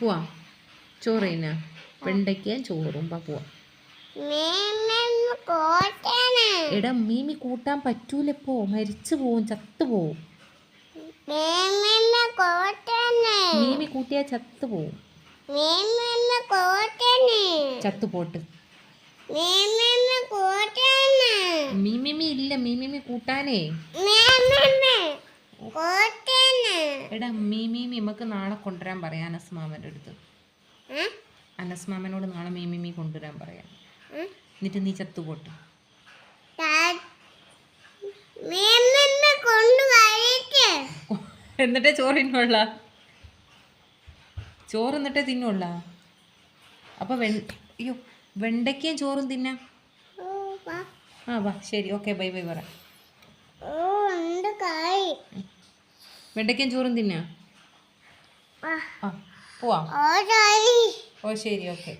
പോവാ ചോറ് തിന്നാ വെണ്ടയ്ക്കയും ചോറും പോവാ. എടാ മീമി കൂട്ടാൻ പറ്റൂലപ്പോ, മരിച്ചു പോവും, ചത്തുപോവും. മീമി കൂട്ടിയാ ചത്തുപോവും. ചത്തുപോട്ട്. മീമിമി ഇല്ല, മീമിമി കൂട്ടാനേ. എടാ മീമിമി നമുക്ക് നാളെ കൊണ്ടുവരാൻ പറയാം അനസ് മാമൻ്റെ അടുത്ത്. അനസ് മാമനോട് നാളെ മീമിമി കൊണ്ടുവരാൻ പറയാം. എന്നിട്ട് നീ ചത്തുപോട്ട്. എന്നിട്ടേ ചോറ് തിന്നുള്ള, ചോറ് എന്നിട്ടേ തിന്നുള്ള. അപ്പൊ അയ്യോ വെണ്ടയ്ക്കയും ചോറും തിന്നാം. ആ വാ ശരി, ഓക്കെ, ബൈ ബൈ പറ. വെണ്ടയ്ക്കയും ചോറും തിന്നാ. ആ പോവാം. ഓ ശരി, ഓക്കെ.